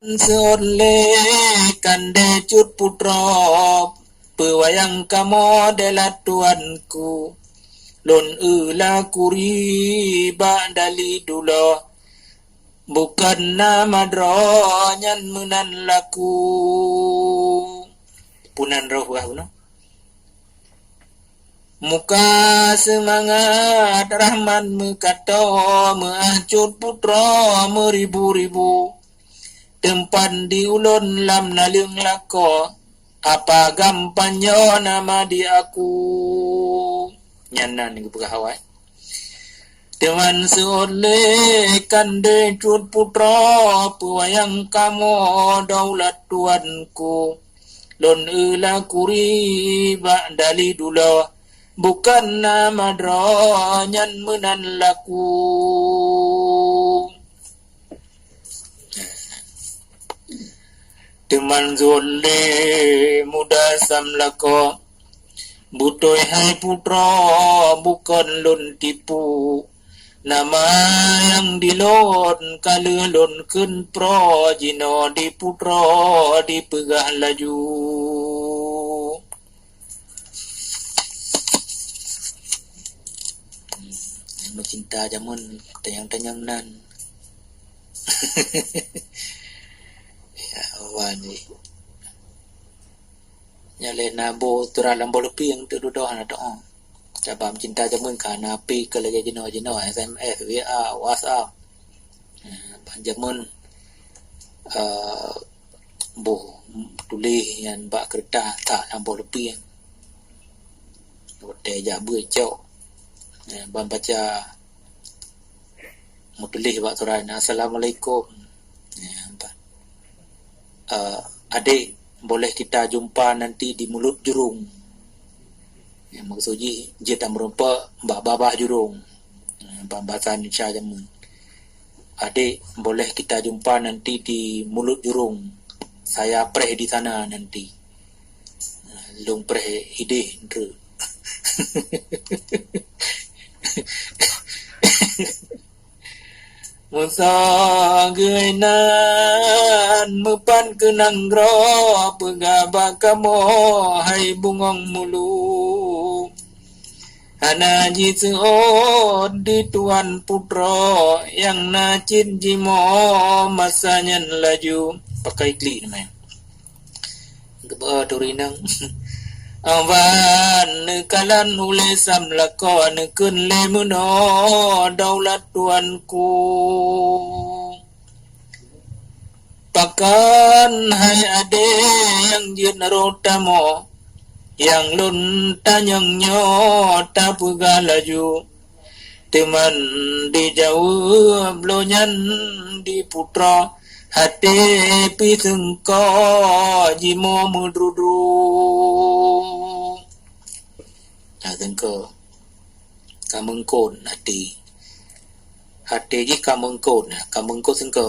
Seole kande cut putra pewayang kamo delat tuanku lon ula kuri ba dali dulo bukan nama dronyan menan laku punan roh no muka semangat rahman mekato meacut putra meribu-ribu tempat di ulun lam naliung lako apa gampanyo nama di aku nyanan ni pegawai teman seole kande cut putra pewayang kamu daulat tuanku lon ula kuri ba dali dulo bukan nama dronyan menan laku teman zole muda samlako butoy hai putra bukan lon tipu nama yang dilon kalulon kun pro jino di putra di pegah laju cinta jamun tanyang-tanyang nan ya wani nyale nabo turalam bolopi yang tu doh na to cabam cinta jamun kana pi ke lagi jino SMS WA WhatsApp panjamun bo tulis yang bak kertas tak nambah lebih hotel jabu cok ban baca mau tulis bak turan assalamualaikum adik boleh kita jumpa nanti di mulut jurung yang maksudnya jeta merumpa mbak babah jurung bahasa Indonesia jamun adik boleh kita jumpa nanti di mulut jurung saya preh di sana nanti lung preh hidih ndru musa geunan mepan kenang gro pegaba kamo hai bungong mulu Hana jisuot di tuan putra yang nacin jimo masanya laju pakai kli namanya geba turinang awan nekalan ule samlako nekun lemuno daulat tuanku pakan hai ade yang jenarotamo yang lun tanyang nyo tapuga laju teman di jauh blonyan di putra hati pisengko jimo mudrudu sengko kamengkon hati ji kamengkon sengko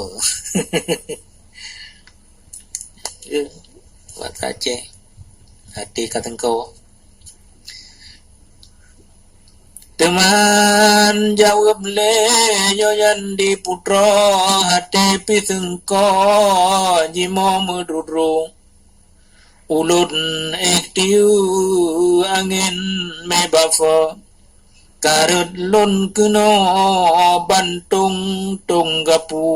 buat kace hati katengko teman jawab le yoyan di putra hati pisengko jimo mudrudu ulun tiu angin mebafo karut lun kuno bantung tunggapu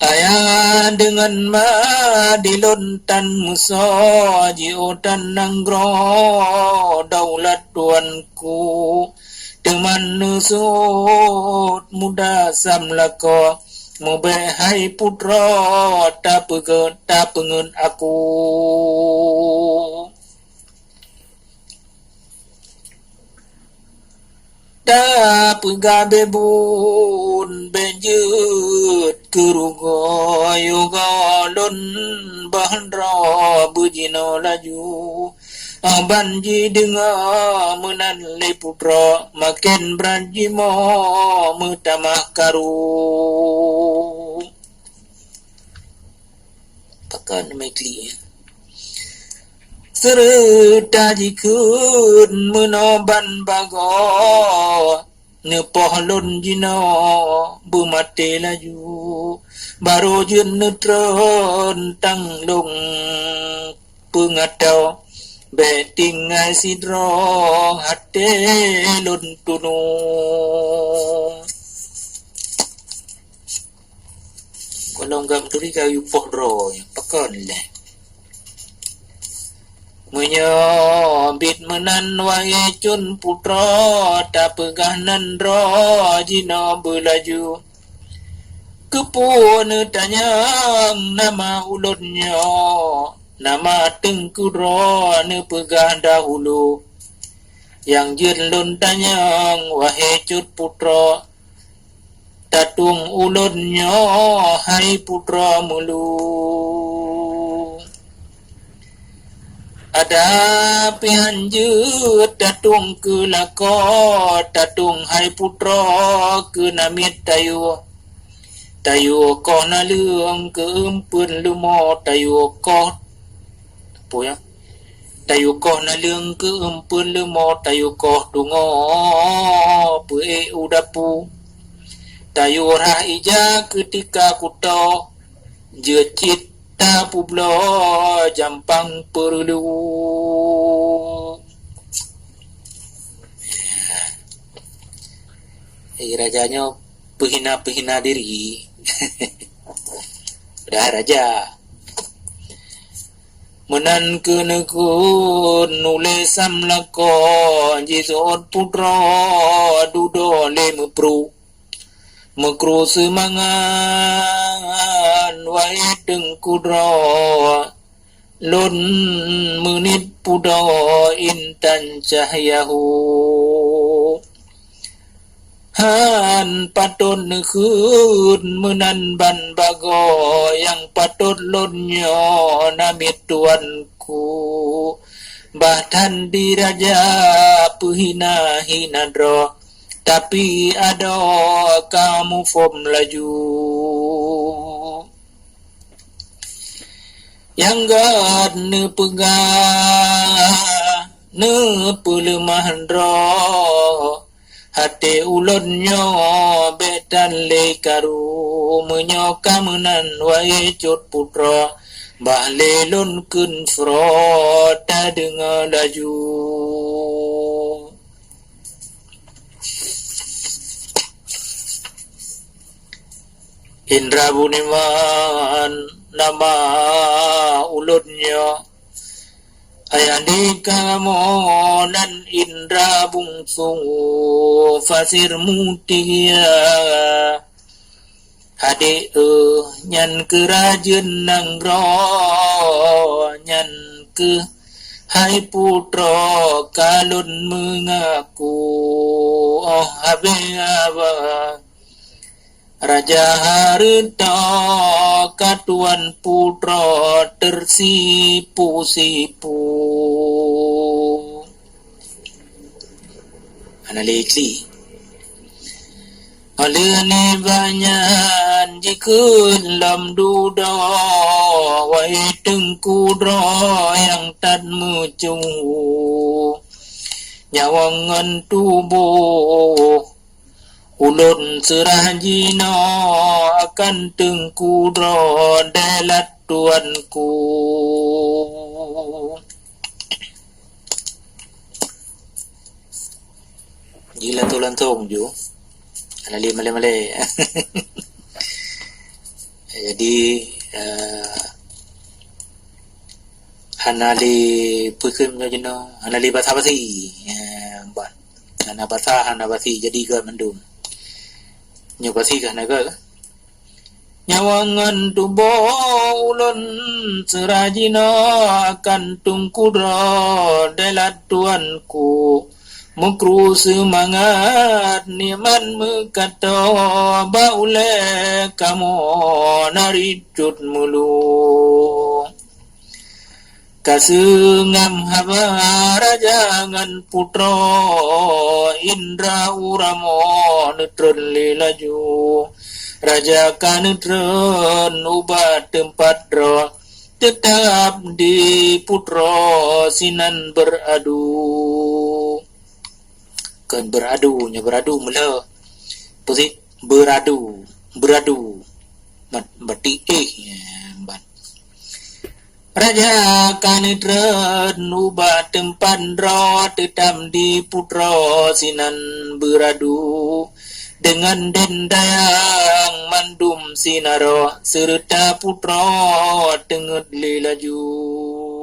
ayah dengan madiluntan muso jiutan nanggro daulat tuanku teman nusut muda samlako mubehai putra tapengun aku pegabebun benjut kerugo yoga lon bahandra bujino laju banji dengar menan le putra makin branjimo mutamah karu pakan maikli serta jikun menoban bago nepoh lon jino bumate laju baru jun netron tang dong pengatau beting ngai sidro hate lon tunu kalau enggak turi kayu poh dro pakon le menyobit menan wae cun putra tak peganan ro jino belaju kepun tanyang nama ulunnya nama tengku ro ne pegah dahulu yang jen lon tanyang wahai cut putra tatung ulunnya hai putra mulu ada pihanjut tatung ke lako tatung hai putra ke namit tayu ko na lương ke empun lumo tayu ko apa ya tayu ko na lương ke empun lumo tayu ko tungo pe udapu tayu ra ija ketika kuto jecit ta publo jampang perlu rajanya penghina diri dah raja menan ke nekun nulisam lako jisot putra dudo le mekru semangan wae dengkudro lon menit pudo intan cahyahu han patut nekun menan ban bago yang patut lonyo namit tuanku bahkan diraja puhina hinadro tapi ada kamu fom laju yang gad ne pegah ne pelemahan ro hati ulunnya betan le karu menyoka menan wae cut putra bahle lon kun fro ta dengar laju Indra Buniman nama ulunnya ayandi kamu dan Indra bungsu fasir mutia hade nyan kerajaan nanggro nyan ke hai putra kalun mengaku oh habe aba Raja Harta katuan putra tersipu-sipu analekli alene banyak jikun lam duda wai tengku dro yang tan mucu nyawangan tubuh ulun serah jino akan tengku dro delat tuanku gila tu lantong ju alali male jadi hanali pukum jino hanali basa-basi ban hana basi jadi ke mendung nyopasi kan naga nyawangan tubuh ulun serajina akan tungkudra delat tuanku mukru semangat niman mekato baule kamu naricut mulu kasengam haba rajangan putra Indra uramo netron lelaju raja kanetron ubat tempat ro tetap di putra sinan beradu. Kan beradu mula posisi beradu berarti ban Raja kanitra nuba tempan ro tetam di putra sinan beradu dengan dendayang mandum sinaro serta putra tengut lelaju.